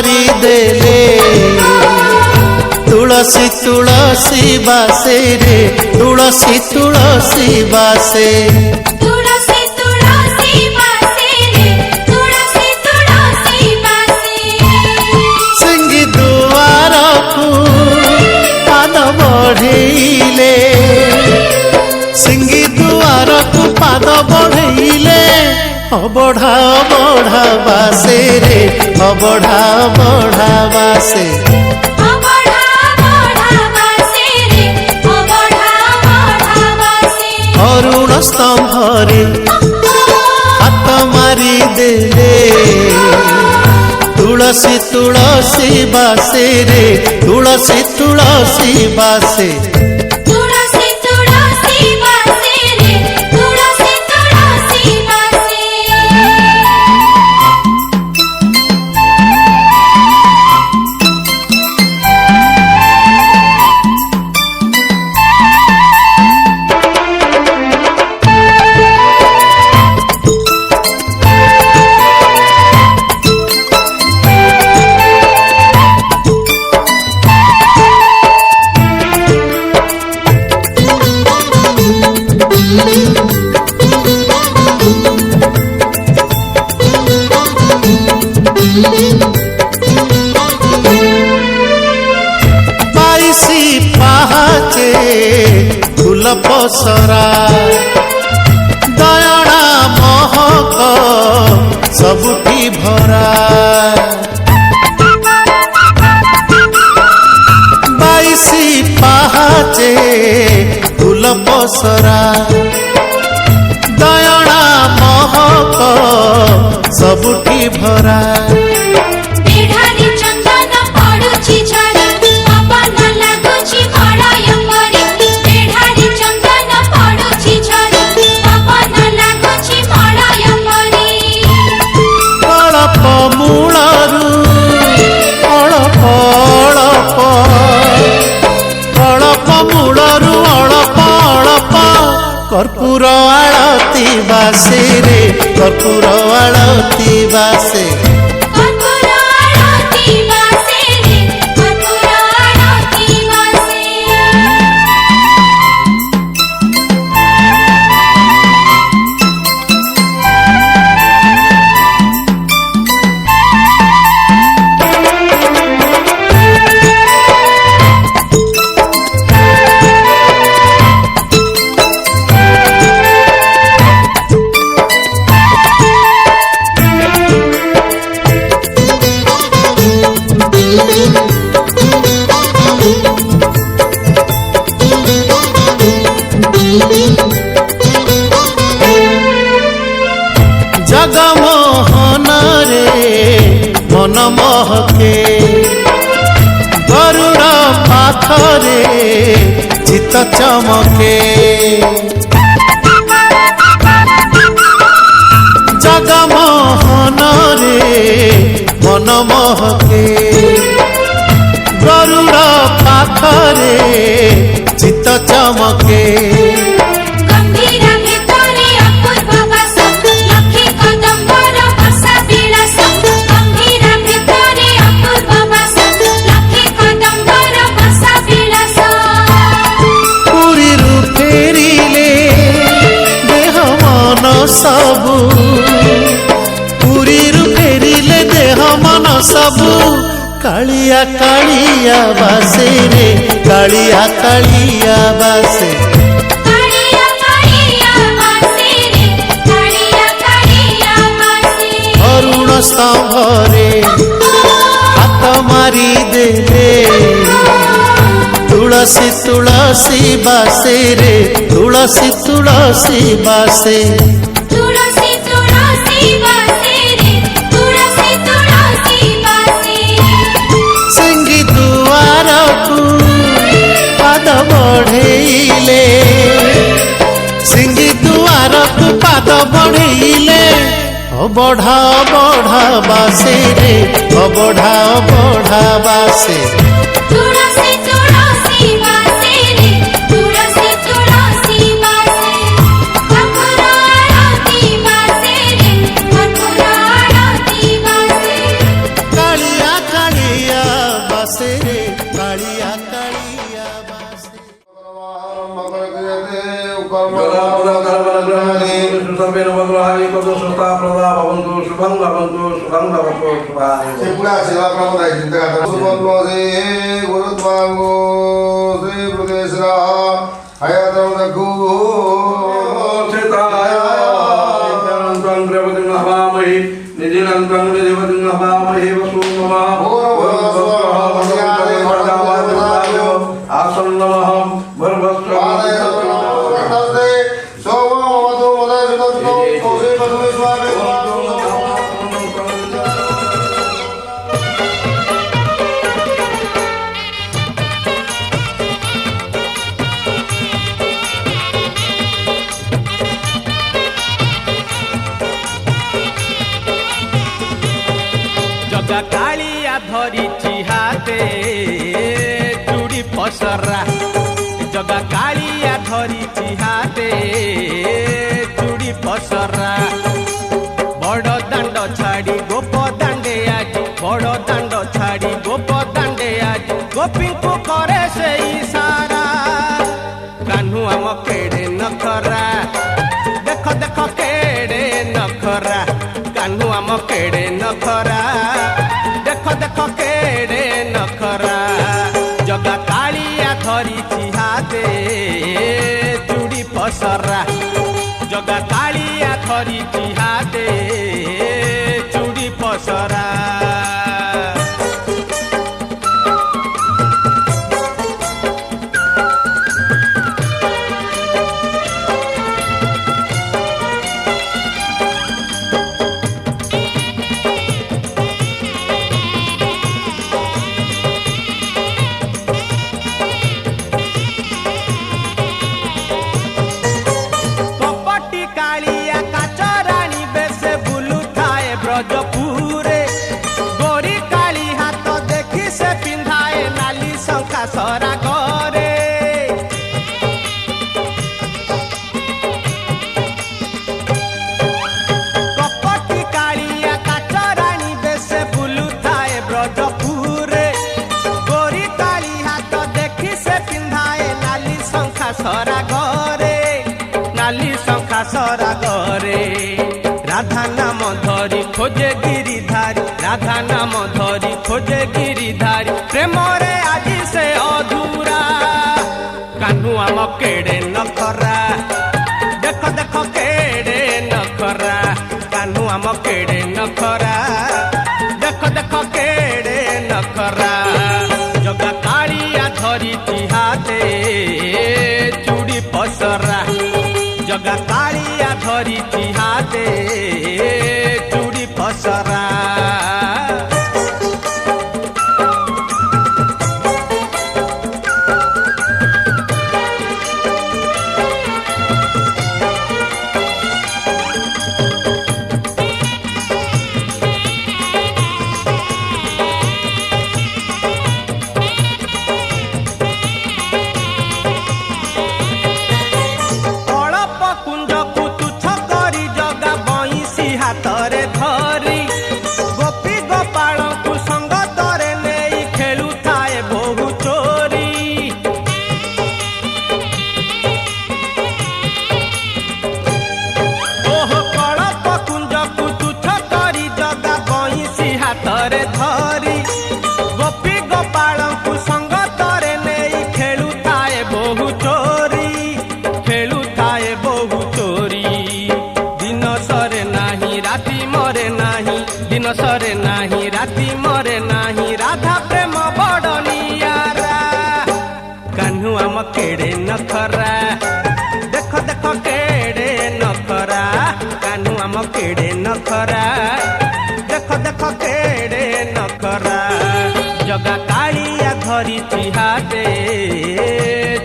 मारी देले तुलसी तुलसी बासे रे तुलसी तुलसी बासे तुलसी तुलसी बासे रे तुलसी तुलसी बासे सिंगी दुआर को पाद बढ़ेले सिंगी दुआर को पाद बढ़ेले बढ़ा बढ़ा बासे रे बढ़ा बढ़ा बासे अरुण स्तंभरे हाथ मारी देले तुलसी तुलसी बासे रे तुलसी तुलसी बासे तुलसी तुलसी बासे रे तुलसी तुलसी बासे बाईसी पहाचे फूल पसरा दयणा महक सबुठी भरा बाईसी पहाचे फूल पसरा दयणा महक सबुठी भरा बेढारी चंदन पडुछि झरी पवन लागुछि मळय परी बेढारी चंदन पडुछि झरी पवन लागुछि मळय परी अळप मूलरू अळप अळप अळप मूलरू अळप अळप कर्पूर आळती बासे रे कर्पूर आळती बासे कर्पूर आरती बासे रे कर्पूर आरती बासे जगमोहन रे मन महके गरुड़ पाखरे चित चमके जगमोहन रे मन महके गरुड़ पाखरे चित चमके गंभीर भितरे अपूर्व वास लक्ष्मी कदम्बर बसा विलास गंभीर भितरे अपूर्व वास लक्ष्मी कदम्बर बसा विलास पुरी रु फेरिले देह मन सबु पुरी रु फेरिले देह मन सबु कालिया कालिया बासे रे कालिया कालिया बासे कालिया कालिया बासे रे कालिया कालिया बासे अरुण स्तंभरे हाथ मारी देले तुलसी तुलसी बासे रे तुलसी तुलसी बासे तुलसी तुलसी बासे रे तुलसी तुलसी बासे सिंगी दुआर को पाद बढ़ेले सिंगी दुआर को पाद बढ़ेले बढ़ा बढ़ा बासे रे बढ़ा बढ़ा बासे तुलसी तुलसी बासे रे तुलसी तुलसी बासे कर्पूर आरती बासे रे कर्पूर आरती बासे कालिया ବାସେ ରେ କାଳିଆ କାଳିଆ ବାସେ। जगा कालिया धरिची हाते चूड़ी पसरा जगा कालिया धरिची हाते चूड़ी पसरा बड़ दांड छाड़ी गोप दांडे आज बड़ दांड छाड़ी गोप दांडे आज गोपी को करे से इशारा कान्हू आम केड़े नखरा देख देख केड़े नखरा कान्हू आम केड़े नखरा देख देख केड़े नखरा जगा कालिया धरिची हाते चूड़ी पसरा जगा कालिया धरिची हाते चूड़ी पसरा ब्रजपुरे गोरी काली हाथ देखी से पिंधाए नाली शंखा सरा करे कपटी कालिया काचरानी बेसे बुलुथाए ब्रजपुरे गोरी काली हाथ देखी से पिंधाए नाली शंखा सरा करे नाली शंखा सरा करे राधा नाम धरी खोजे गिरिधारी राधा नाम धरी खोजे गिरिधारी प्रेम रे आज से अधूरा कान्हू आम केड़े नखरा देख देख केड़े नखरा कान्हू आम केड़े नखरा देख देख केड़े नखरा जगा कालिया धरिची हाते चूड़ी पसरा जगा कालिया धरिची हाते चूड़ी पसरा हाथरे धरी गोपी गोपाल को संग तरे नहीं खेलु थाए बहु चोरी ओह कड़प कुंज को तुच्छ करी जगा बईसी हाथरे धरी गोपी गोपाल को संग तरे नहीं खेलु थाए बहु चोरी खेलु थाए बहु चोरी दिन सरे नाही राति मरे नाही दिन सरे नाही राति मरे नाही राधा प्रेम बड़ नियारा कान्हू आम केड़े नखरा देख देख केड़े नखरा कान्हू आम केड़े नखरा देख देख केड़े नखरा जगा कालिया धरिची हाते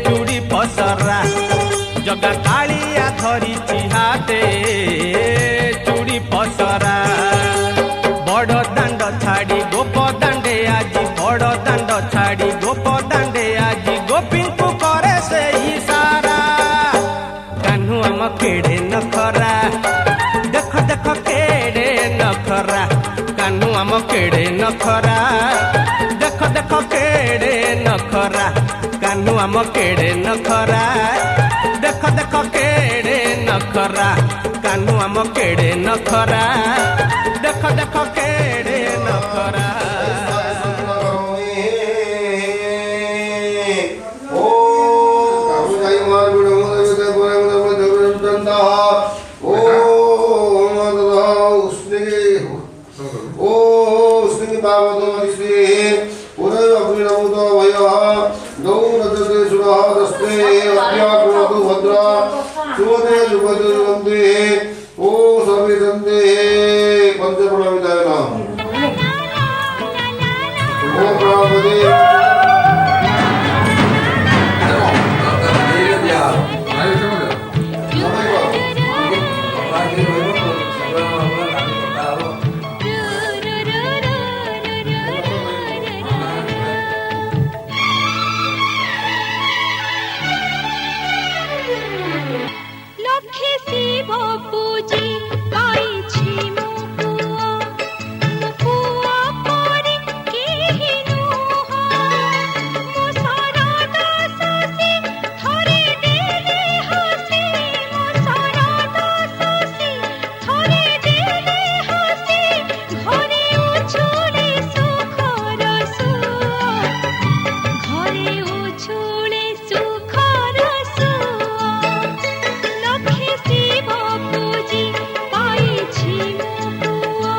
चूड़ी पसरा जगा कालिया धरिची हाते चूड़ी पसरा बड़ दांड छाड़ी गोप दांडे आज बड़ दांड छाड़ी गोप दांडे आज गोपी को करे से इशारा कान्हू आम केड़े नखरा देख देख केड़े नखरा कान्हू आम केड़े नखरा देख देख देख केड़े नखरा कान्हू आम केड़े नखरा देख देख केड़े नखरा कान्हू आम केड़े नखरा देख देख केड़े नखरा লক্ষ্মী শিব পূজি পাইছি মো পুয়া পরে কেহি নুহ মো শরদ শশী থরে দেলে হাসি মো শরদ শশী থরে দেলে হাসি ঘরে উছুলে সুখর সুয়া ঘরে উছুলে সুখর সুয়া লক্ষ্মী শিব পূজি পাইছি মো পুয়া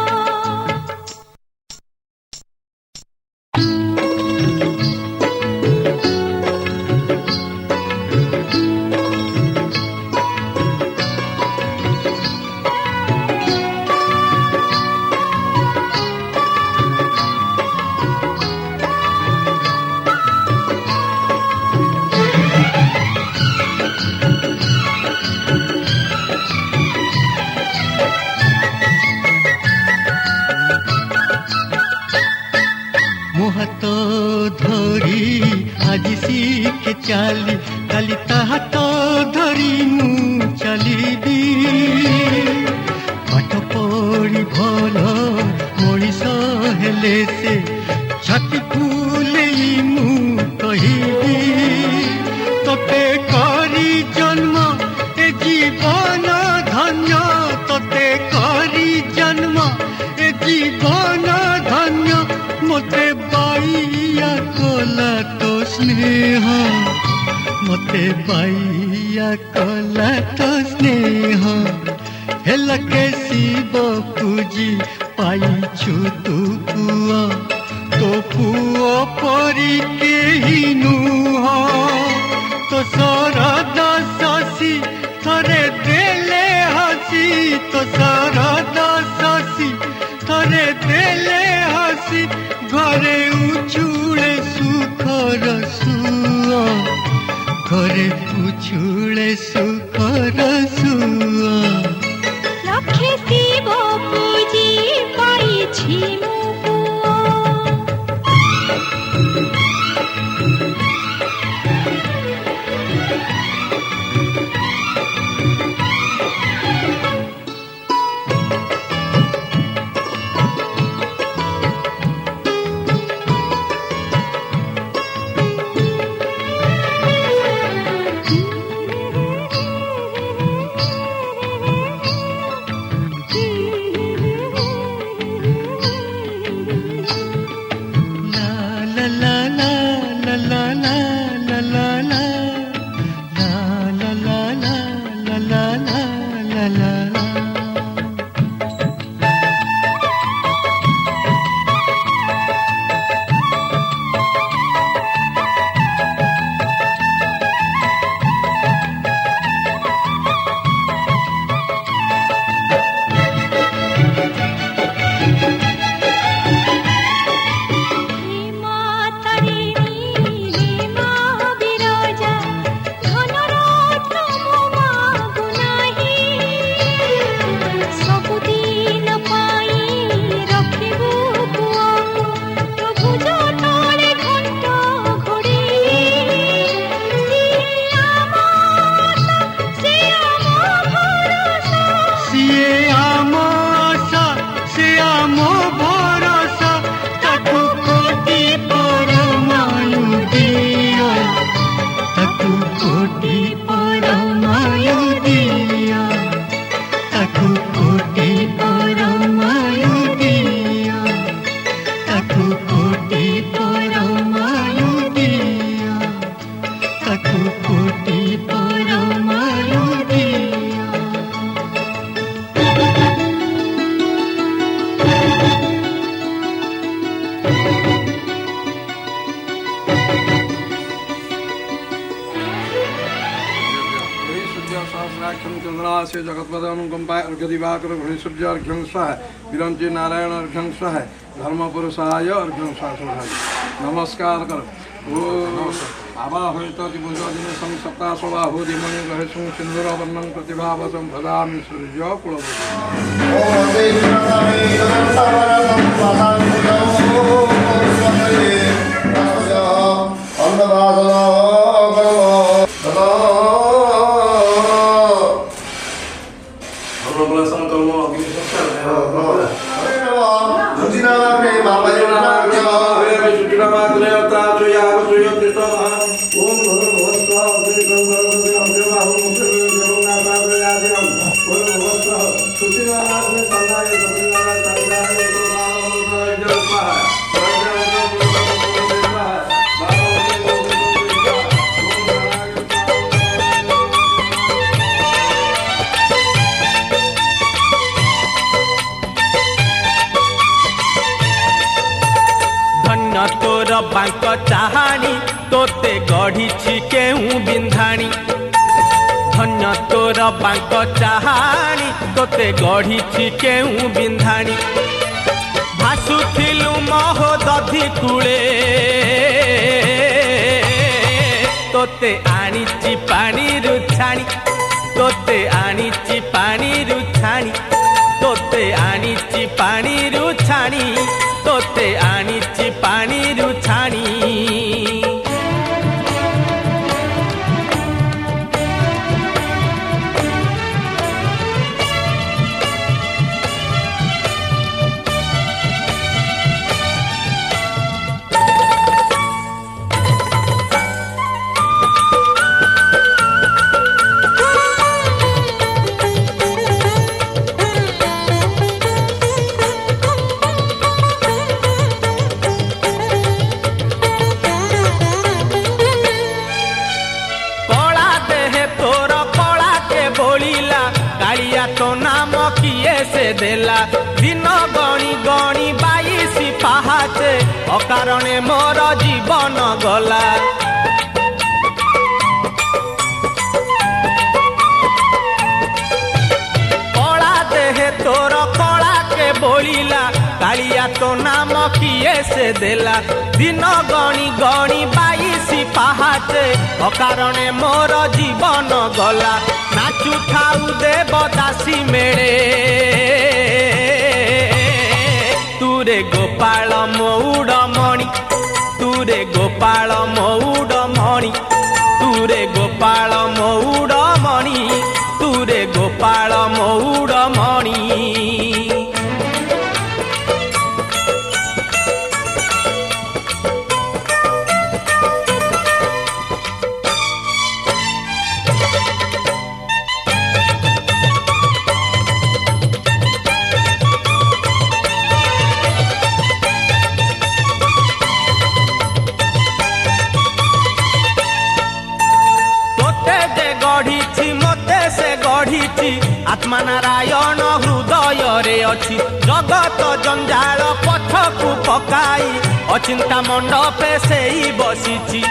मुहत धरी आज शिखे चाली काली ताहात धरी मु चलिबी पाठ पढ़ी भल मनीष हेले से छाती फुलेई मु कहिबी तोते करी जन्म ए जीवन धन्य तोते करी जन्म ए जीवन धन्य मते बाइया कला तो स्नेह मते बाइया कला तो स्नेह हेला के शिव पूजी पाइछु तू पुआ तो पुआ परी केही नुह तो शरद शशि थरे देले हसी तो शरद शशि थरे देले हसी घरे उछुले सुखर सुआ घरे उछुले सुखर सुआ লক্ষ্মী শিব পূজি পাইছি মো পুয়া चंद्रास्य जगत्पद अनुकंपाय अर्घ्य दिवाकर घृणिसूर्य अर्घ्यं स्वाहा विरंची नारायण अर्घ्यं स्वाहा धर्म पुरुषाय अर्घ्यं स्वाहा नमस्कार कर ओ आवा होता दिवस दिन सं सप्ताह सवा हो दिमणि गहे सं सिंदूर वर्णं प्रतिभावसं भजामि सूर्य तोर बांक चाहाणी तोते गढ़ी केहू बिंधाणी धन्य तोर बांक चाहाणी तोते गढ़ी केहू बिंधाणी भासुथिलु मह दधि कूले तोते आनीची पानी रुछाणी तोते आनीची पानी रुछाणी तोते आनीची पानी रुछाणी तोते आनीची पानी रुछाणी तो नाम किए से देला दिन गणी गणी 22 पाहाचे अकारणे मोर जीवन गला कला देहे तोर कला के बोलिला कालिया तो नाम किए से देला दिन गणी गणी 22 पाहाचे अकारणे मोर जीवन गला नाचु थाउ देवदासी मेळे तुरे गोपाल मौड़ मणि तुरे गोपाल मौड़ मणि तुरे गोपाल मौड़ मणि तुरे गोपाल मौड़ मणि आत्मा नारायण हृदय रे अछि जगत जंजाल पथकु पकाई अचिंता मंडपे सेई बसिछि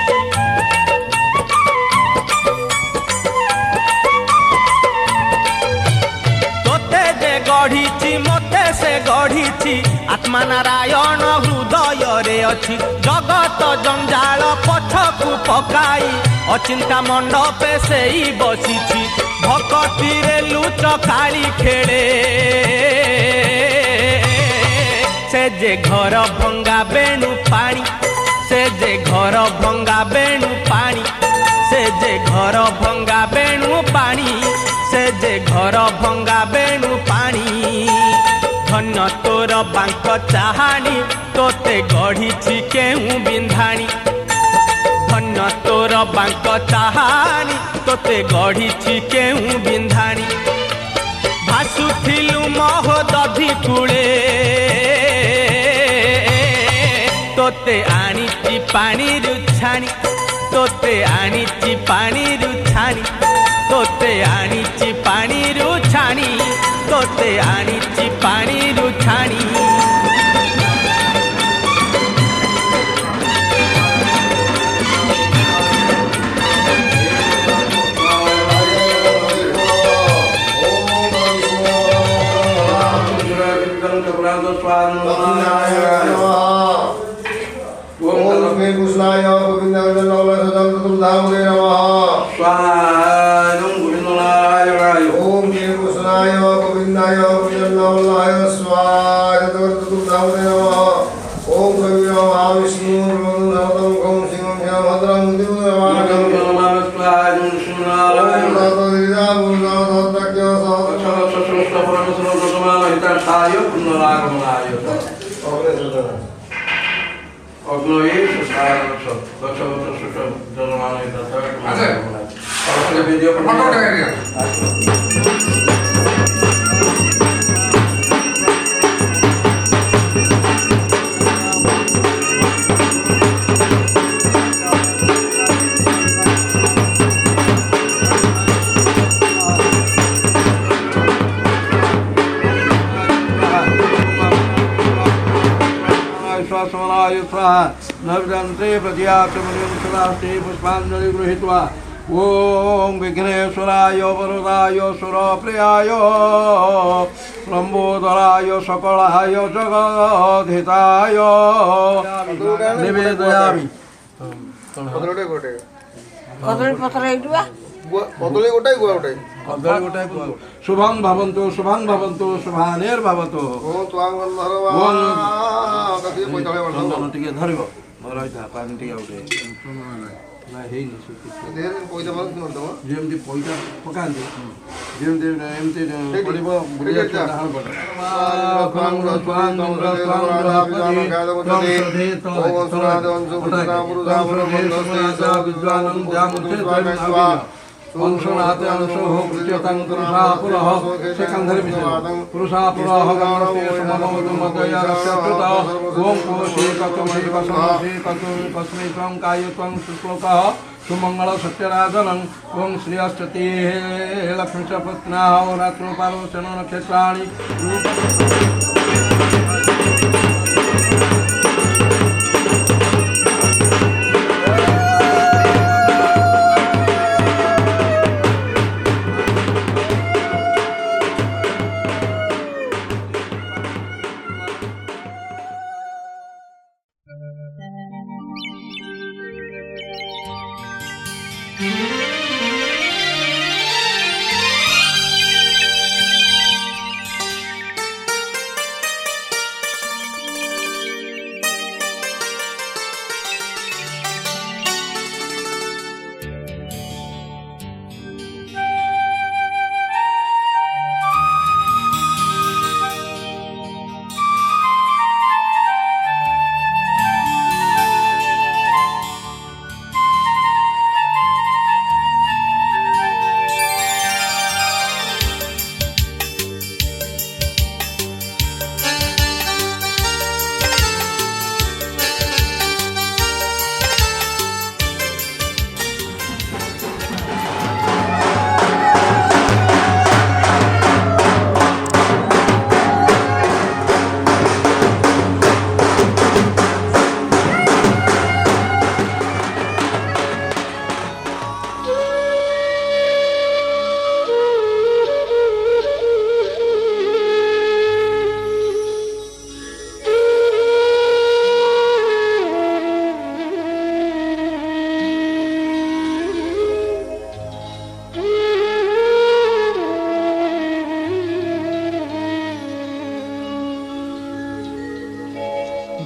तोते जे गढ़िछि मते से गढ़िछि आत्मा नारायण हृदय रे अछि जगत जंजाल पथकु पकाई अचिंता मंडपे सेई बसिछि भक्ति रे लुच काली खेले से जे घर भंगा बेणु पानी से जे घर भंगा बेणु पानी से जे घर भंगा बेणु पानी से जे घर भंगा बेणु पानी धन्य तोर बांक चाहाणी तोते गढ़ी केहू बिंधाणी धन्य तोर बांक चाहाणी तोते गढ़ी केहू बिंधाणी भासुथिलु मह दधि कूले तोते आनीची पानी रुछाणी तोते आनीची पानी रुछाणी तोते आनीची पानी रुछाणी तोते आनीची पानी रुछाणी स्वानंदनाय ओम लक्ष्मी कृष्णाय गोविंदाय तुलधामगे नमः स्वानंद गोविंदनाय ओम श्री कृष्णाय गोविंदाय गोविंदाय स्वाय तुलधामगे नमः ओम कविर महाविष्णु नमः ओम सिंहं भद्रं दिव्यमानं नवजंते प्रत्यात्मनिंसरास्ते पुष्पांजलि गृहीत्वा ओम विघ्नेश्वराय वरदाय सुरप्रियाय लंबोदराय सकलाय जगद्धिताय निवेदयामि कदली गोटे कदली पत्र एइटुआ कदली गोटे गुआ गोटे कदली गोटे शुभं भवन्तु शुभानिर्भवतु ओम त्वां गंधर्वा कति पैतळे वर्ष चंदन टिके धरिब ରହିଥା ପାଣି ଟିକେ ଆଉ ନା ହେଇନି देहरे पैसा मन न दो ଯେମିତି ପଇସା ପକାନ୍ତି ଯେମିତି ଏମିତି ପଡ଼ିବ ବୁଢ଼ିଆ ଛୁଆ ଡାହାଣ ପଟେ अंशनाते अंशो हो कृत्यतं पुरुषापुरः सेकंधरि पुरुषापुरः गणपति सममवतु मदया रक्षतुता ओम कोशे कतमहि वसमहि कस्मै त्वं कायत्वं सुश्लोकः सुमंगल सत्यराजनं ओम श्री अष्टति लक्ष्मी च पत्न्याः रात्रो पारोचन नक्षत्राणि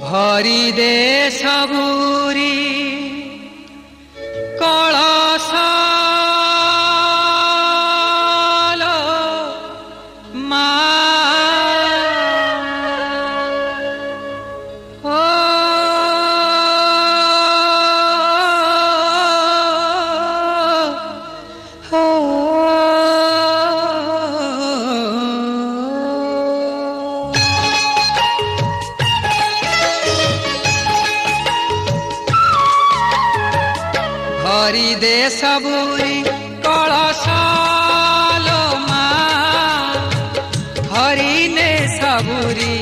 भरी दे सबूरी कलशालो मा हरि दे सबूरी कलशालो मा हरि ने सबूरी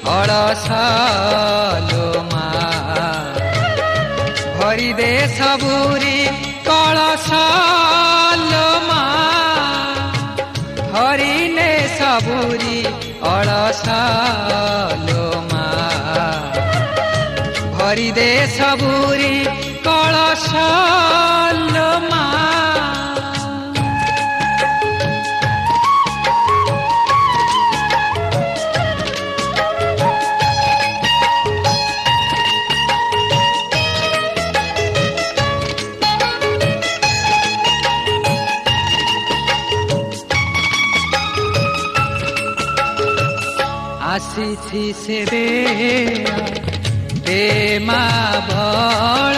कलशालो मा हरि दे सबूरी कलशालो मा हरि ने सबूरी ଅଳସ ଲୋ ମା ଭରି ଦେ ସବୁରି କଳସ ଲୋ ମା ଆସିଛି ସେବେ ଦେ ମା ବଳ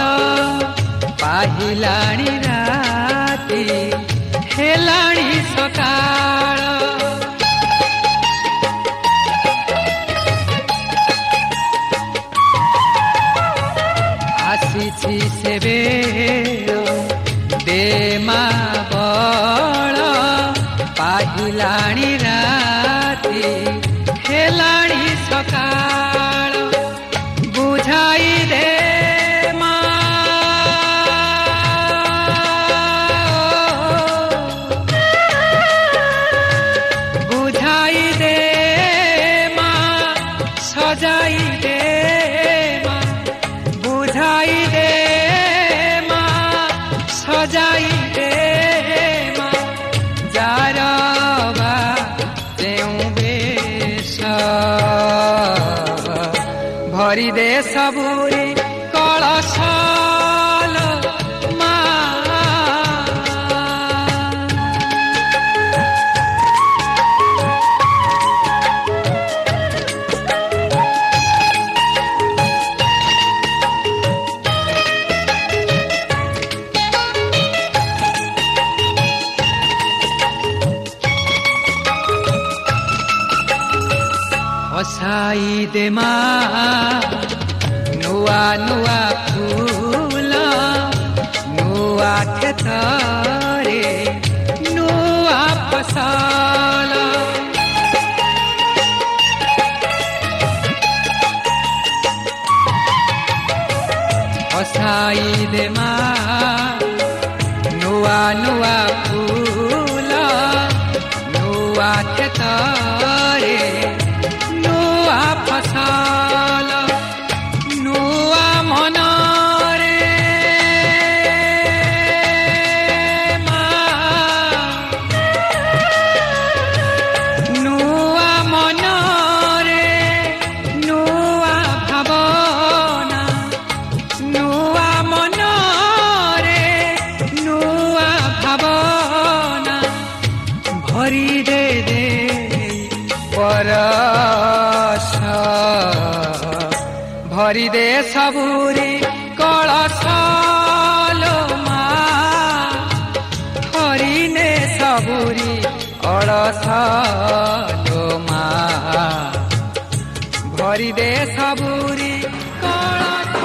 ପାହିଲାଣି ରାତି ହେଲାଣି ସକାଳ ଆସିଛି ସେବେ ଦେ ମା ବଳ ପାହିଲାଣି ରାତି ହେଲାଣି ସକାଳ ବୁଝାଇ ଦେ ମା ବୁଝାଇ ଦେ ମା ସଜାଇ ଦେ ମା ବୁଝାଇ ଦେ ମା ସଜାଇ ଦେ ମା ଯାର ବା ଯେଉଁ ଭରି ଦେ ସବୁରି କଳସ ଲୋ ମା ବସାଇ ଦେ ମା ନୂଆ ନୂଆ ଫୁଲ ନୂଆ କ୍ଷେତରେ ନୂଆ ଫସଲ ବସାଇ ଦେ ମା ନୂଆ ନୂଆ ଫୁଲ ନୂଆ କ୍ଷେତରେ ନୂଆ ଫସଲ ନୂଆ ମନରେ ମା ନୂଆ ମନରେ ନୂଆ ଭାବନା ନୂଆ ମନରେ ନୂଆ ଭାବନା ଭରି ଦେ ପରଶ ଭରି ଦେ ସବୁରି କଳସ ଲୋ ମା ଭରି ନେ ସବୁରି ଅଳସ ଲୋ ମା ଭରି ଦେ ସବୁରି କଳସ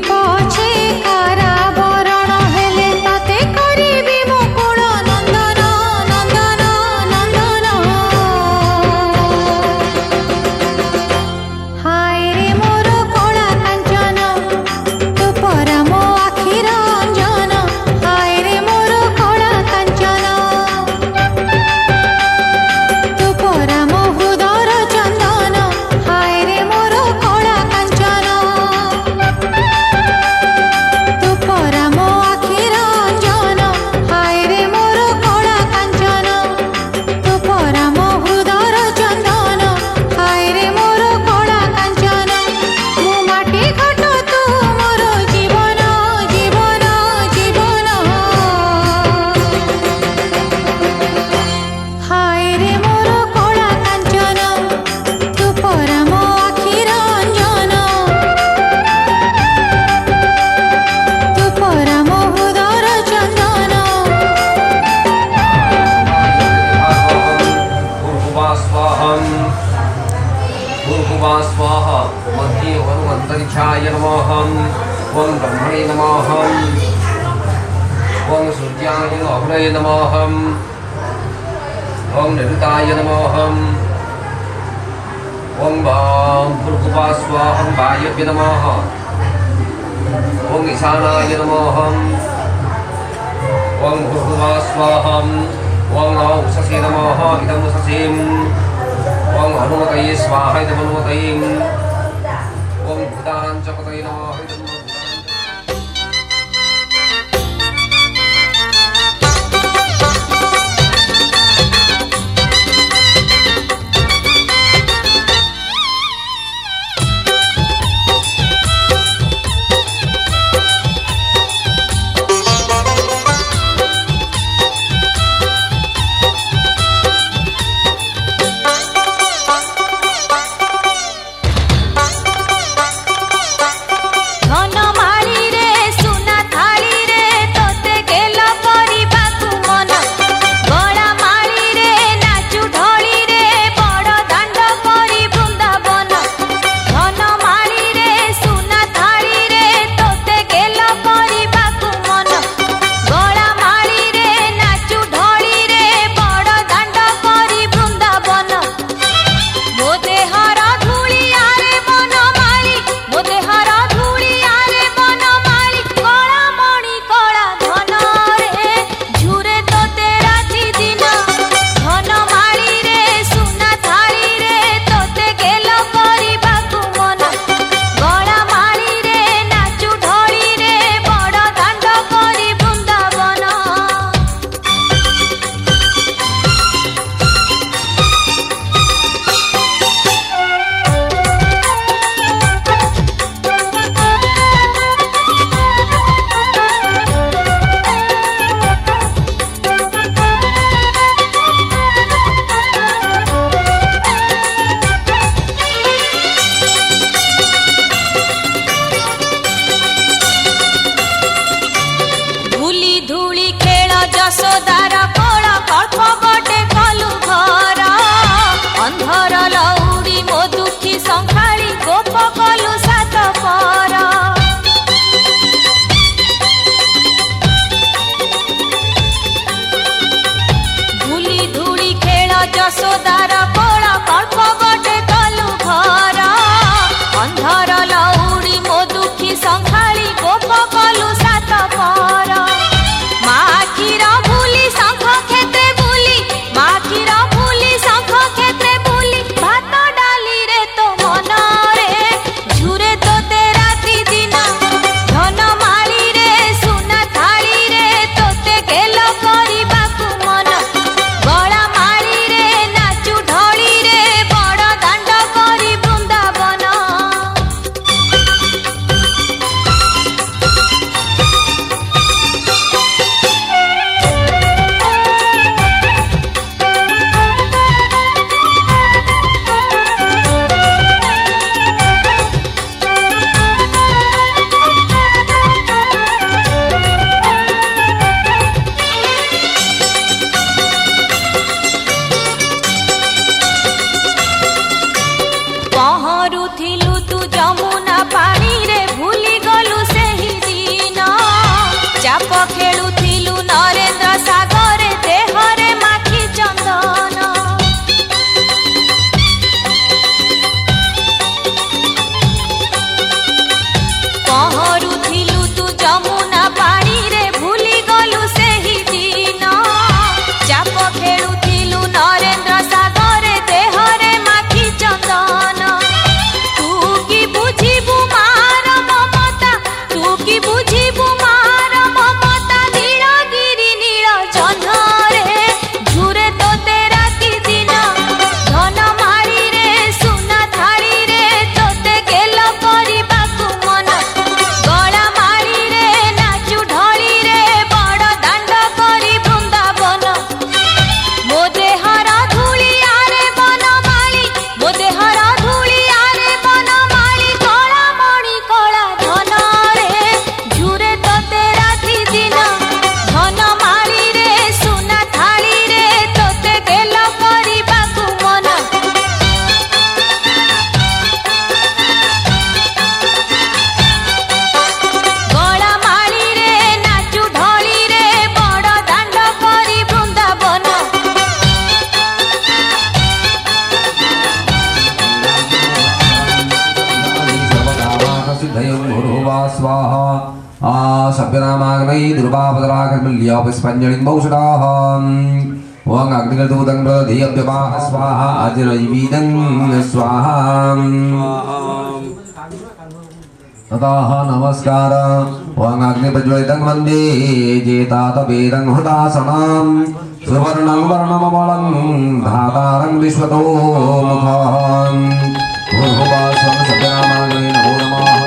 ପଛେ କାରାବରଣ ହେଲେ ତତେ କରିବି ମୁକୁଳ ନନ୍ଦନ ନନ୍ଦନ ନନ୍ଦନ ହାୟ ରେ ମୋର କଳା କାଞ୍ଚନ ତୁ ପରା ମୋ ଆଖିର ଅଞ୍ଜନ ହାୟ ରେ ମୋର କଳା କାଞ୍ଚନ ତୁ ପରା ମୋ ହୃଦୟର ଚନ୍ଦନ ହାୟ ରେ ମୋର କଳା କାଞ୍ଚନ ତୁ ପରା ମୋ ଆଖିର ଅଞ୍ଜନ ହାୟ ରେ ମୋର କଳା କାଞ୍ଚନ ତୁ ପରା ମୋ ହୃଦୟର ଚନ୍ଦନ ହାୟ ରେ ମୋର କଳା କାଞ୍ଚନ ମୁଁ ମାଟି ଘଟ ତୁ ମୋର ଜୀବନ ଜୀବନ ଜୀବନ ହାୟ ରେ ମୋର କଳା କାଞ୍ଚନ ତୁ ପରା ମୋ ଆଖିର ଅଞ୍ଜନ ତୁ ପରା ମୋ ହୃଦୟର ଚନ୍ଦନ स्वाहा मध्ये वनुमन्तरिक्षाय नमः ॐ ब्रह्मणे नमः ॐ सूर्याय अग्नये नमः ॐ निरुताय नमः ॐ भूर्भुवः स्वाहा वायव्ये नमः ॐ ईशानाय नमः ॐ भूर्भुवः स्वाहा ॐ उषसे नमः इदं उषसीम् ॐ हनुमतये स्वाहा इदं हनुमतये ॐ भूतानाञ्चपतये नमः इदं ঘন भूर्भुवः स्वाहा सभ्यनामाग्नै दुर्वापदरागर्मल्यापस्पञ्जलिं बहुषडाः ओं अग्निगर्दूतं प्रदीयव्यपाः स्वाहा अजिरैवीदं स्वाहा ततः नमस्कार ओं अग्निप्रज्वलितं वन्दे जेतातवेदं हुतासनं सुवर्णं वर्णममलं धातारं विश्वतो मुखं भूर्भुवः स्वं सभ्यनामाग्नै नमो नमः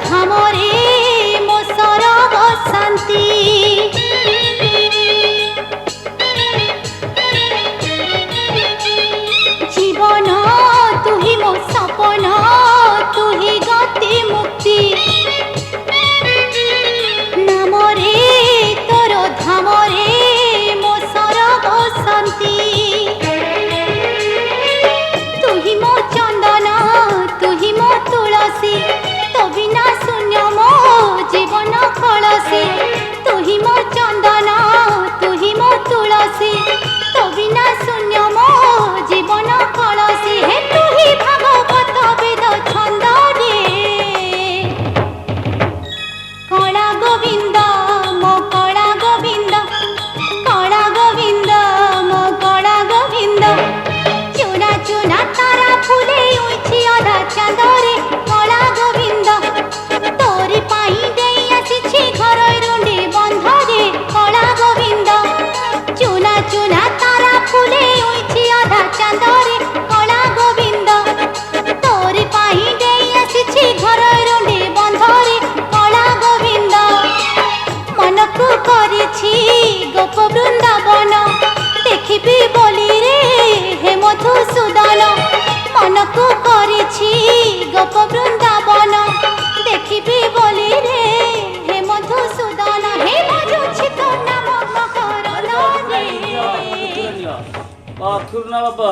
ধামরে মো সরব শান্তি করেছি গোপ বৃন্দাবন দেখিবি বলি রে হে মধুসূদন মনকু করেছি গোপ বৃন্দাবন দেখিবি বলি রে হে মধুসূদন হে ভজুছি তোর নাম মকরণ রে ଅଥୁର ନା ବାପା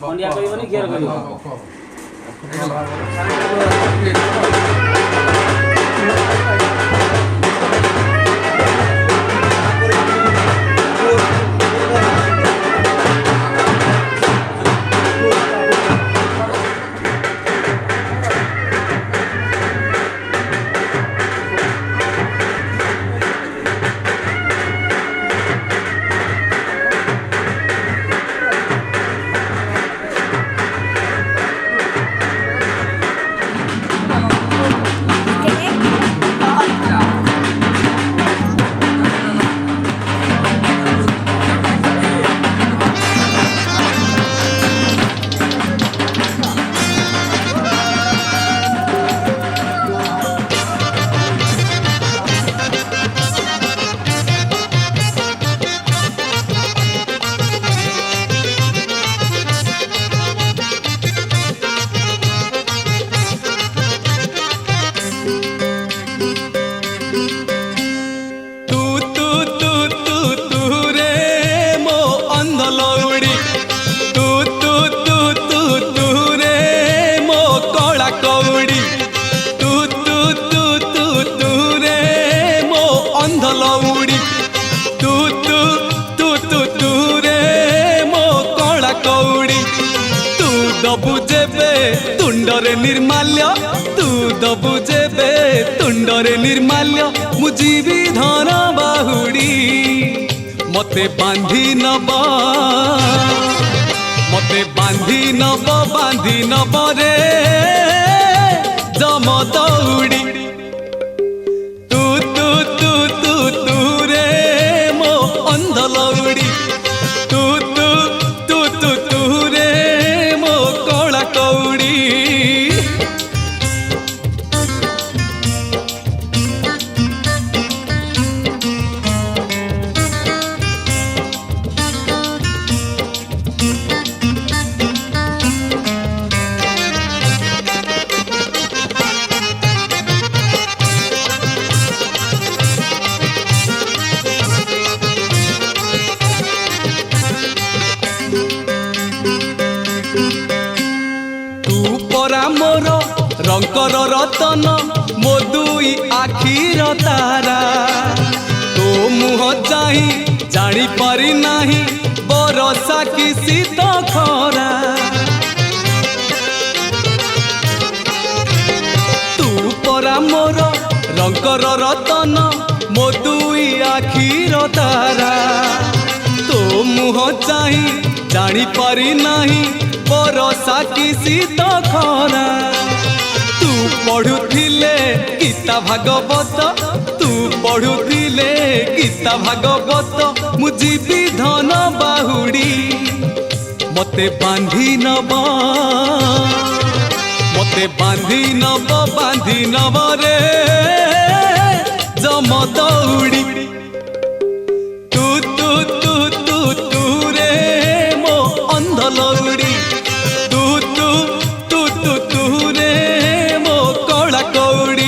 ଖଣ୍ଡିଆ କରିବନି ଘେର କରିବ दबु जेबे तुंडरे निर्माल्य तू दबु जेबे तुंडरे निर्माल्य मुजीबी धन बाहुड़ी मते बांधी नब रे जम दौड़ी तू तू तू तू तू रे मो अंध लौड़ी तू तू तू तू तू रे मो कला कौड़ी मोर रंकर रतन मो दुई आखिर तारा तो मुह चाही जानी पारी नाही बरसा की शीत खरा तू परा मोर रंकर रतन मो दुई आखिर तारा तो मुह चाही जानी पारी नाही बरसा की शीत खरा तू पढ़ुथिले गीता भागवत तू पढ़ुथिले गीता भागवत मुझी धन बाहुड़ी मते बांधी नब रे जम दौड़ी तू तू तू तू तू रे मो अंध लौड़ी तू तू तू तू तू रे मो कला कौड़ी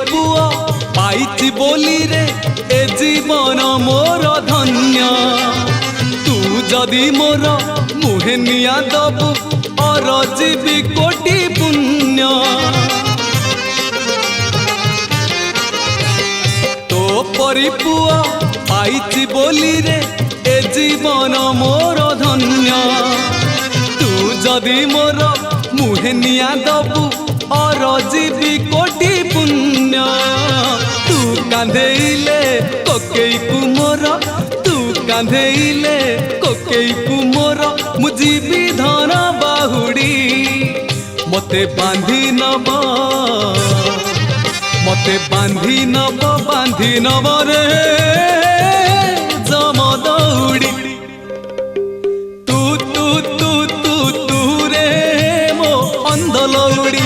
पुआ पाइछि बोली रे ए जीवन मोर धन्य तू जदि मोर मुहे निया दबु और जीवी कोटि पुण्य तो परी पुआ पाइछि बोली रे ए जीवन मोर धन्य तू जदि मोर मुहे निया दबु और जीवी कोटि पुण्य तू କାନ୍ଧେଇଲେ କୋକେଇକୁ ମୋର ତୁ କାନ୍ଧେଇଲେ କୋକେଇକୁ ମୋର ମୁଁ ଯିବି ଧନ ବାହୁଡ଼ି ମତେ ବାନ୍ଧି ନବ ରେ ଜମ ଦଉଡ଼ି ତୁ ତୁ ତୁ ତୁ ତୁ ରେ ମୋ ଅନ୍ଧ ଲଉଡ଼ି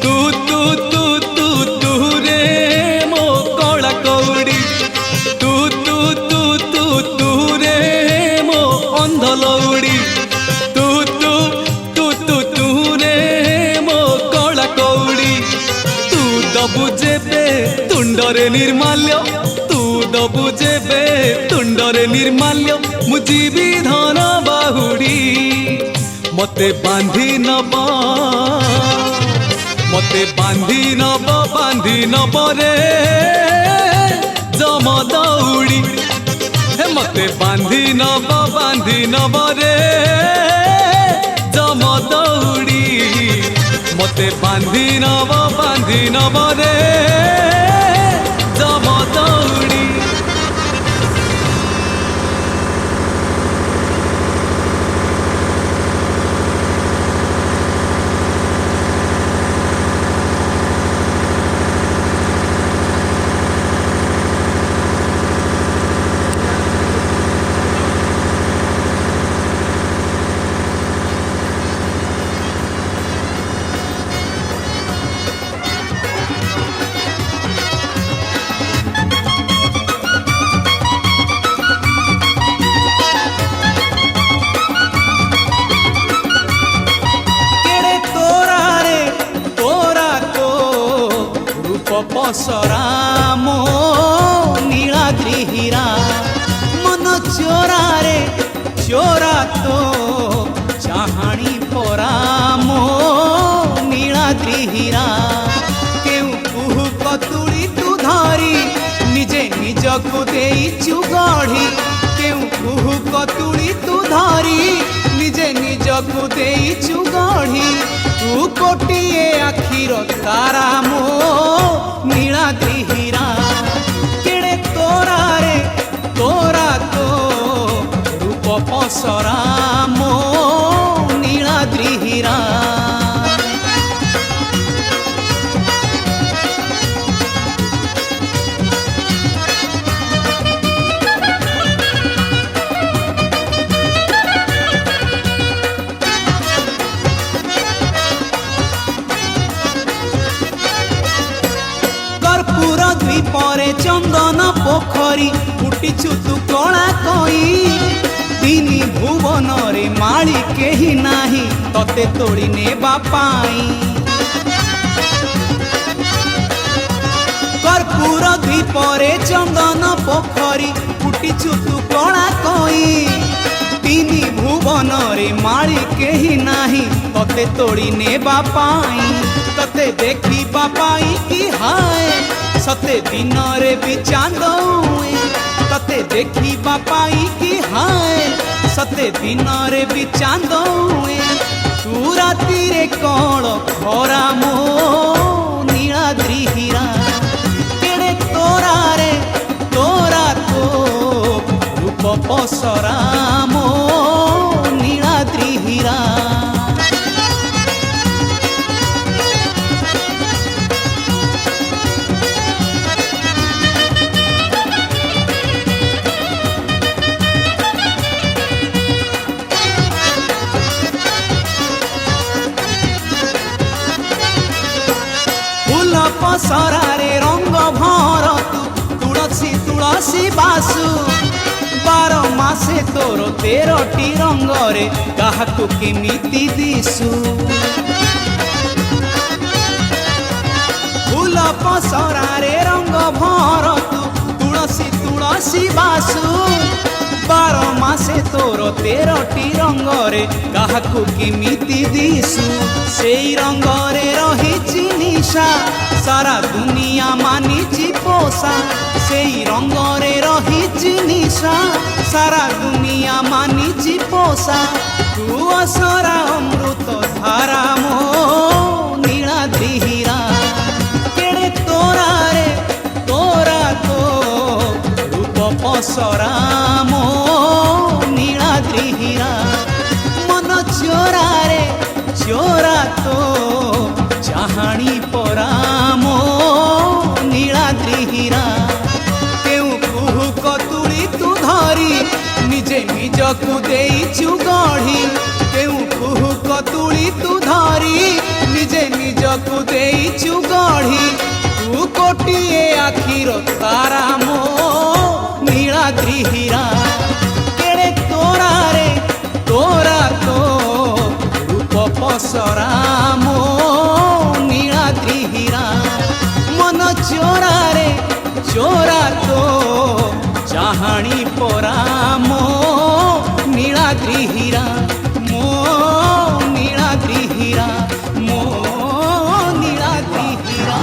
ତୁ ତୁ ତୁ ତୁ ତୁ ରେ ମୋ କଳା କଉଡ଼ି ତୁ ତୁ ତୁ ତୁ ତୁ ରେ ମୋ ଅନ୍ଧ ଲଉଡ଼ି ତୁ ତୁ ତୁ ତୁ ତୁ ରେ ମୋ କଳା କଉଡ଼ି ତୁ ଦବୁ ଯେବେ ତୁଣ୍ଡରେ ନିର୍ମାଲ୍ୟ ତୁ ଦବୁ ଯେବେ ତୁଣ୍ଡରେ ନିର୍ମାଲ୍ୟ ମୁଁ ଯିବି ଧନ ବାହୁଡ଼ି ମତେ ବାନ୍ଧି ନବ ରେ ଜମ ଦଉଡ଼ି ମତେ ବାନ୍ଧି ନବ ରେ ଜମ ଦଉଡ଼ି ମତେ ବାନ୍ଧି ନବ ରେ ଜମ ଦଉଡ଼ି पसराम नीलाद्रि हीरा मन चोरा रे चोरा तो चाहाणी पराम नीलाद्रि हीरा केउ कुहु कतुड़ी तू धरी निजे निजकु देइचु गढ़ी केउ कुहु कतुड़ी तू धरी निजे निजकु देइचु गढ़ी तू कोटिए आखिर तारा मो नीलाद्रि हीरा केड़े तोरा रे तोरा तो रूप पसरा मो नीलाद्रि हीरा परे चंदन पोखरी फुटिछु तू कला कई दिनी भुवन रे माली केही नाही तते तोड़ी नेबा पाई कर्पूर द्वीपरे चंदन पोखरी फुटिछु तू कला कई दिनी भुवन रे माली केही नाही तते तोड़ी नेबा पाई तते देखी बापाई की हाय सते दिन रे भी चांदोए तते देखी बापाई की हाय सते दिन रे भी चांदोए तू राती रे कौन खरा मो नीलाद्रि हीरा केड़े तोरा रे तोरा तो रूप पसरा मो नीलाद्रि हीरा पसरारे रंग भर तू तुलसी तुलसी बासु 12 मासे तोर 13टी रंग रे काहाकु केमिति दिसु फूल पसरारे रंग भर तू तुलसी तुलसी बासु 12 मासे तोर 13टी रंग रे काहाकु केमिति दिसु सेई रंग रे रहिछि निशा सारा दुनिया मानिची पोसा सेई रंग रे रहिछि निशा सारा दुनिया मानिची पोसा तू असरा अमृत धारा मो नीलाद्रि हीरा केड़े तोरा रे तोरा ପସରା ମୋ ନୀଳାଦ୍ରି ହୀରା ମନ ଚୋରାରେ ଚୋରା ତ ଚାହାଣୀ ପରା ମୋ ନୀଳାଦ୍ରି ହୀରା କେଉଁ କୁହୁକ ତୁଳି ତୁ ଧରି ନିଜେ ନିଜକୁ ଦେଇଛୁ ଗଢ଼ି କେଉଁ କୁହୁକ ତୁଳି ତୁ ଧରି ନିଜେ ନିଜକୁ ଦେଇଛୁ ଗଢ଼ି ତୁ କୋଟିଏ ଆଖିର ତାରା ମୋ ନୀଳାଦ୍ରି ହୀରା କେଡ଼େ ତୋରାରେ ତୋରା ତ ରୂପ ପସରା ମୋ ନୀଳାଦ୍ରି ହୀରା ମନ ଚୋରାରେ ଚୋରା ତ ଚାହାଣୀ ପରା ମୋ ନୀଳାଦ୍ରି ହୀରା ମୋ ନୀଳାଦ୍ରି ହୀରା ମୋ ନୀଳାଦ୍ରି ହୀରା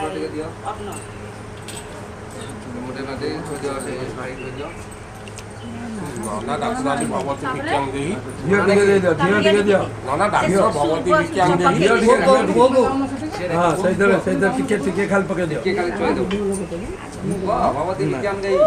ଟିକେ ଦିଅ ଗୋଟେ ନଦୀ ଥୋଇ ଦିଅ ସେ ଶାଢ଼ୀ ଥୋଇ ଦିଅ ନନା ଡାକ୍ତର ଭଗବତୀ ଭିକ୍ଷାଂ ଦେଇ ଝିଅ ଟିକେ ଦେଇଦିଅ ଝିଅ ଟିକେ ଦିଅ ନନା ଡାକ୍ତର ଭଗବତୀ ଭିକ୍ଷାଂ ଦେଇ ଝିଅ ଟିକେ ହଁ ସେଇଥିରେ ଟିକେ ଟିକେ ଖାଲି ପକେଇ ଦିଅ ଟିକେ ଖାଲି ଛୁଇଁ ଦଉ ଭଗବତୀ ଭିକ୍ଷାଂ ଦେଇ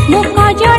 मुकज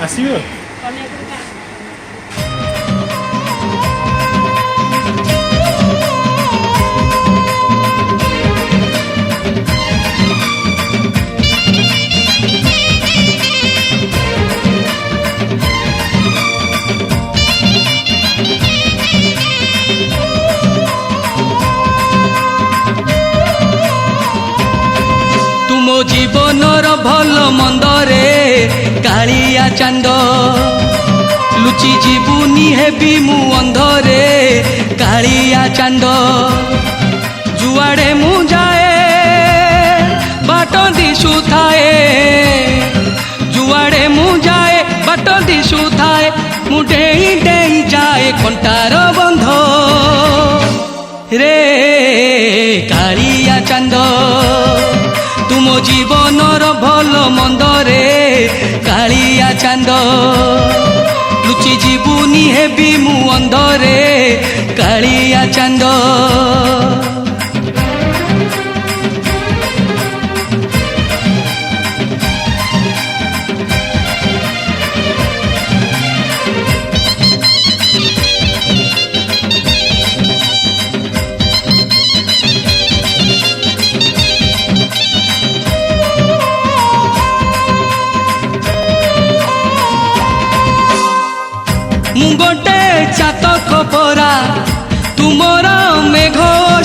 ଆସିବ तुम जीवनर भल मंदरे कालिया चांद लुचि जीवनी हेबी मु अंधरे कालिया चांद जुआड़े मु जाए बाट दिशु थाए जुआड़े मु जाए बाट दिशु थाए मु डेई डेई जाए कंटार बंध रे कालिया चांद तुम जीवनर भल मंदरे कालिया चांद लुचि जीवनी हेबी मु अंधरे कालिया चांद मु गोटे चातक परा तुमर मेघ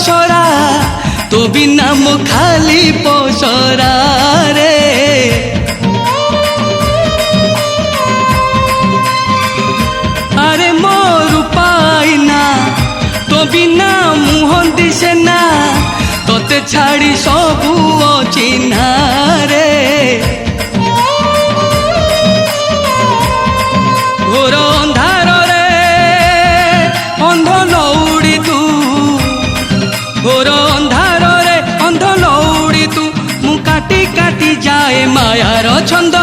सरा तो बिना मु खाली पसरा रे अरे मोर पाइना तो बिना मुह दिसे ना तोते छाड़ी सबू चिन्हा रे घोर अंधार रे अंध लौड़ी तू घोर अंधार रे अंध लौड़ी तू मु काटी काटी जाए मायार छंद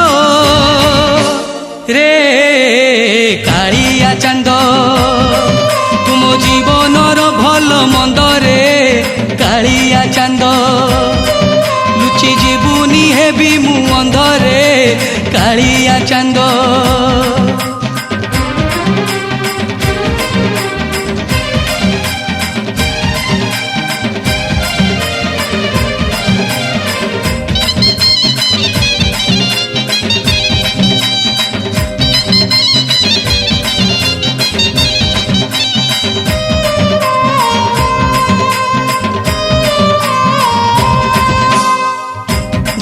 रे कालिया चांद तुम जीवनर भल मंदरे कालिया चांद लुचि जीवनी हेबी मु अंधरे कालिया चांद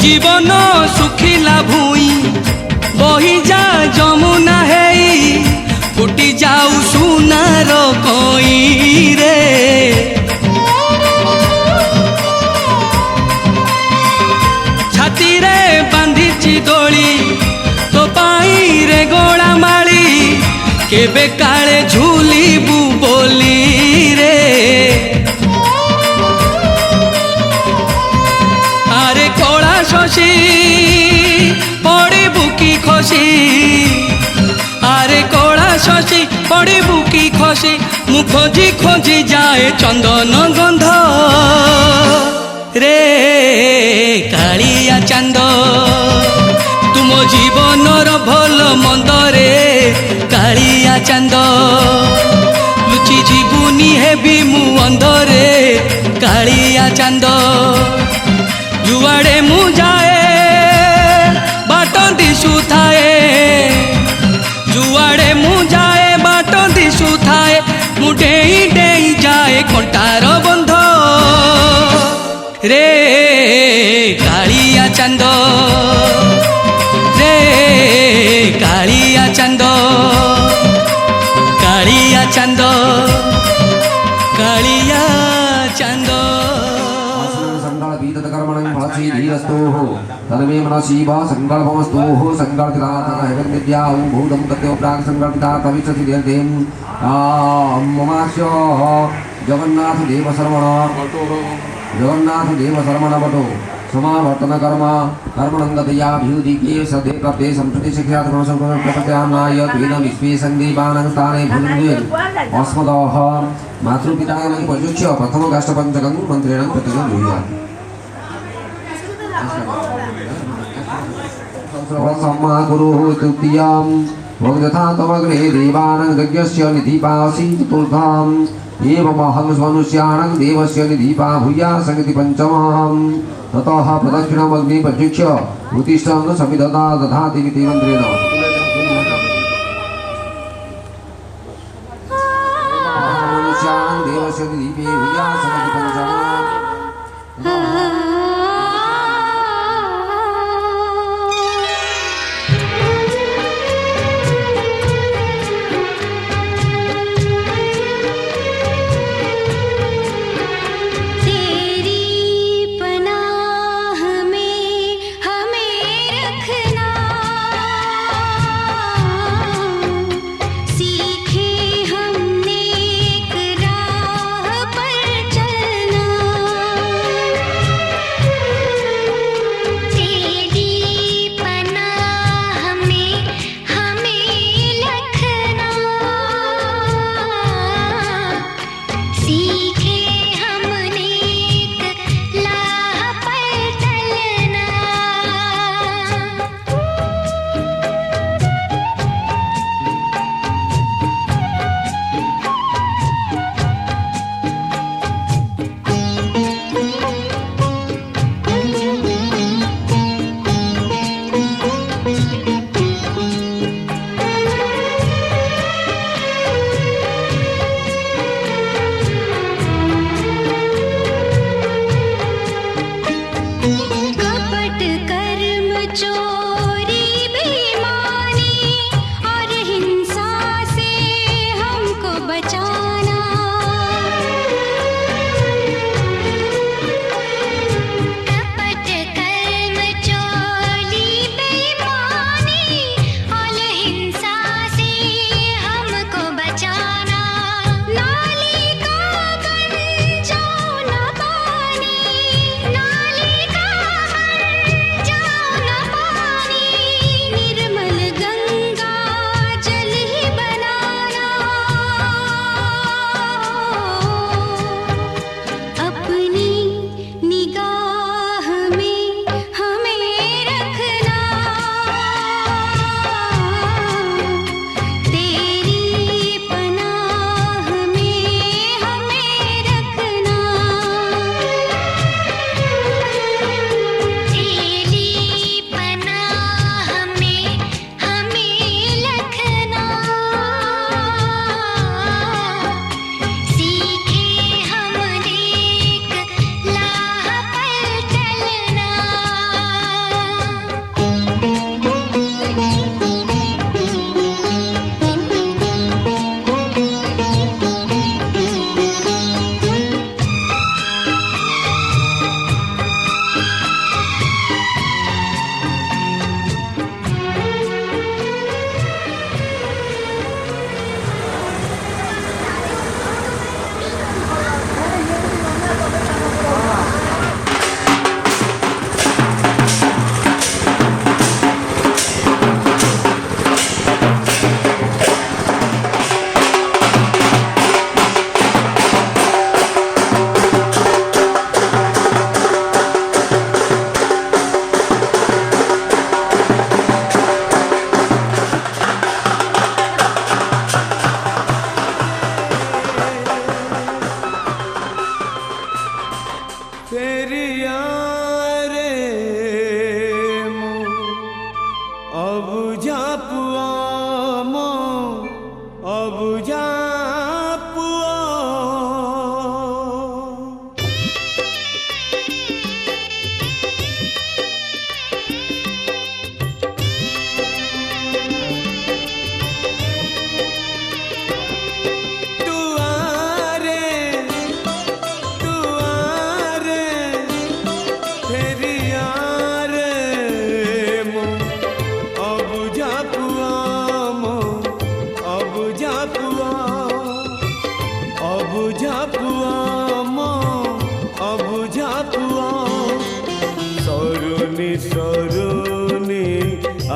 जीवन सुखिला भूई बही जा जमुना हेई फुटी जाऊ सुनार कोई रे छाती रे बांधिची दोली तो पाई रे गोला माली केबे काले झूलिबू बोली रे आरे कोला शशी पड़ी बुकी खसी आरे कोला शशी पड़ी बुकी खसी मु खोजी खोजी जाए चंदन गंध रे कालिया चांद तुम जीवनर भल मंदरे कालिया चांद लुचि जीवनी हेबी मु अंधरे कालिया चांद जुआड़े मु जाए बाट दिशु थाए जुआड़े मु जाए बाट दिशु थाए मु डेई डेई जाए कंटार बंध रे कालिया चांद रे कालिया चांद कालिया चांद कालिया चांद कर्मणं फलसी धीरस्तोः तन्मे मनसीवा संकल्पमस्तोः संकल्पिताः हेवन्दिव्या भूतं तत्यो प्राक् संकल्पिता कविष्यति दीर्घेन ममास्य जगन्नाथ देव शरमण बटो समावर्तन कर्म कर्मणं गतया भ्यूदिके सदे प्रते संप्रति शिक्षा धर्मसंकल्पं प्रपत्यानाय त्वेन विश्वे संदीपानं स्थाने भुजन्ते अस्मदः मातृपितामहि प्रयुज्य प्रथम काष्ठपञ्चकं मन्त्रेण प्रतिगृह्णाति सम्मा गुरु तृतीयम् वं यथा तव गृहे देवानां यज्ञस्य निधिपा असीतुर्धाम् एवमहं मनुष्याणां देवस्य निधिपा भूयासङ्गति पञ्चमम् ततः प्रदक्षिणमग्नि प्रशिक्ष्य उत्तिष्ठं समिधता दधाति इति मन्त्रेण मनुष्याणां देवस्य निधिपे भूयासङ्गति पञ्चमम्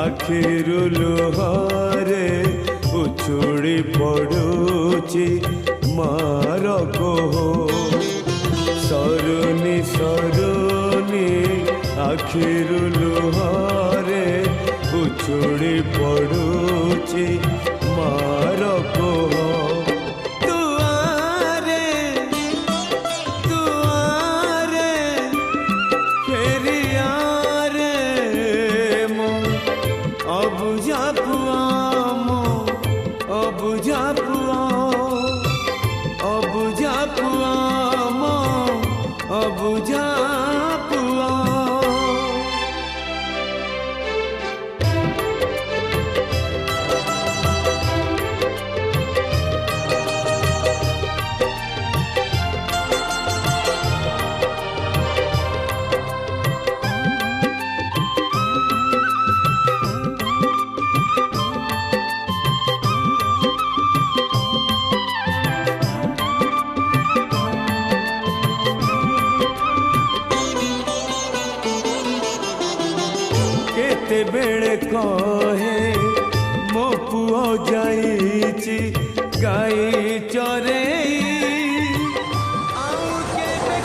आखिरु लुहारे उछुड़ी पड़ुची मार कोह सरुनी सरुनी ଆଖିରୁ ଲୁହରେ ଉଛୁଳି ପଡ଼ୁଛି ମାର କୋହ ଦୁଆରେ ଦୁଆରେ ଫେରିଆରେ ମୋ ଅବୁଝା ପୁଅ ମୋ ଅବୁଝା ପୁଅ ଅବୁଝା ପୁଅ ମୋ ଅବୁଝା ପୁଅ କେତେବେଳେ କହେ ମୋ ପୁଅ ଯାଇଛି ଗାଈ ଚରେଇ ଆଉ କେବେ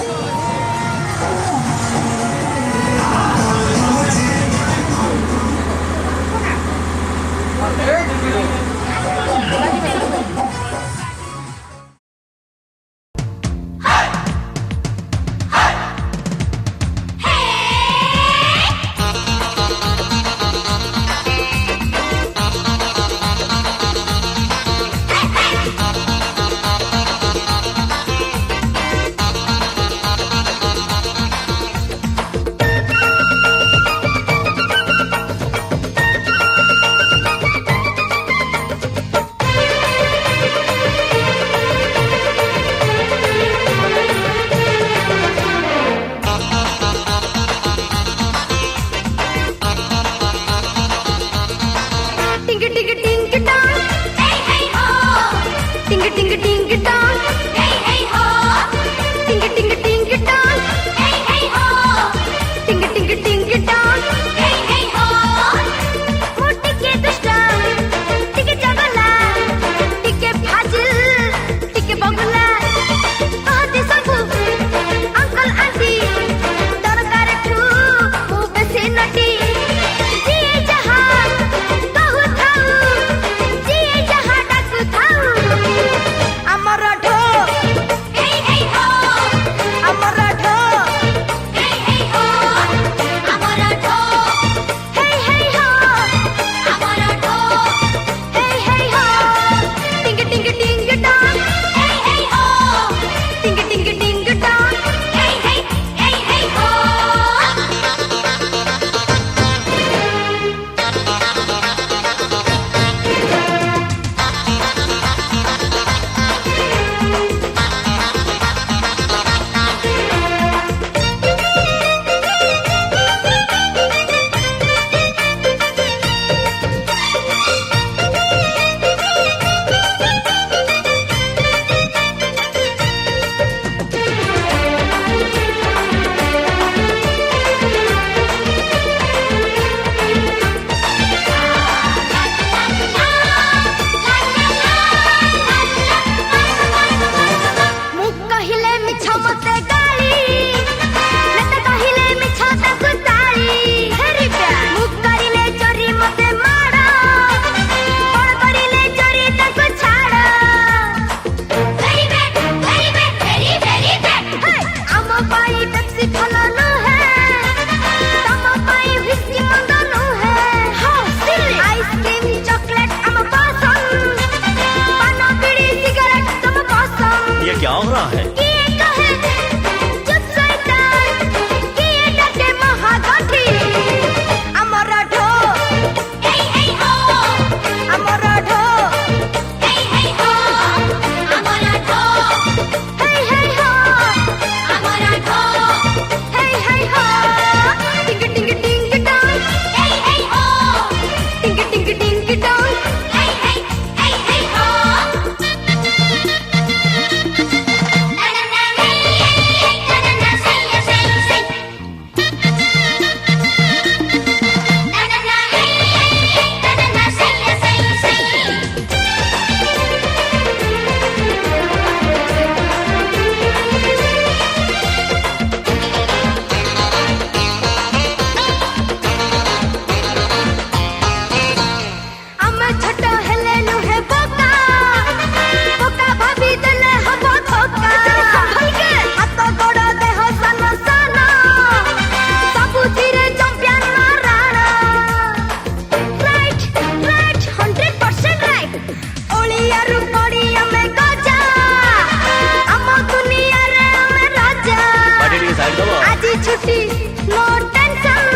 नो टेंशन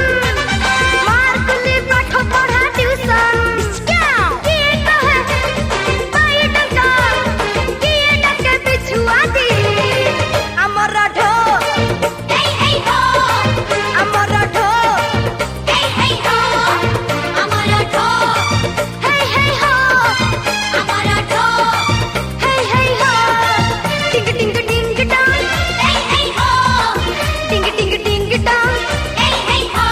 मार कुली पाठ पढ़ा ट्यूशन किए कहे पाई डका किए डके पिछुआ दी अमर ढो हे हे हो अमर ढो हे हे हो अमर ढो हे हे हो अमर ढो हे हे हो टिंग टिंग टिंग टांग हे हे हो टिंग टिंग टिंग टांग हे हे हो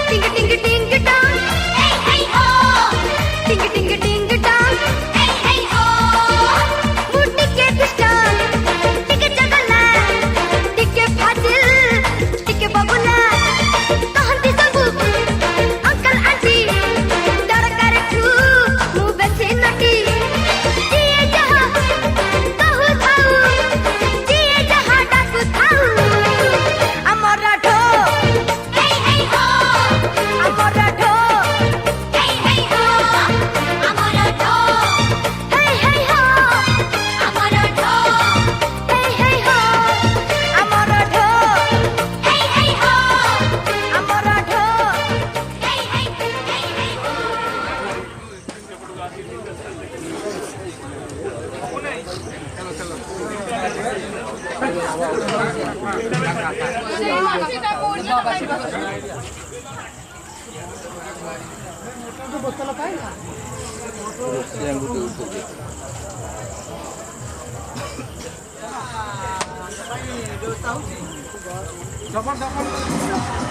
टिंग टिंग टिंग टांग हे हे हो टिंग टिंग टिंग टांग हे हे हो मुट्ठी के पिस्टल टिके चगला टिके फाजिल टिके बबुला कहती सबू अंकल आंटी डर कर तू मुंह बेचे नटी जिए जहां कहू थाऊ जिए जहां डाकू थाऊ अमर ढो हे हे हो अमर ढो हे हे हो अमर ढो हे हे हो अमर ढो हे हे हो अमर ढो हे हे हो अमर ढो हे ଜବର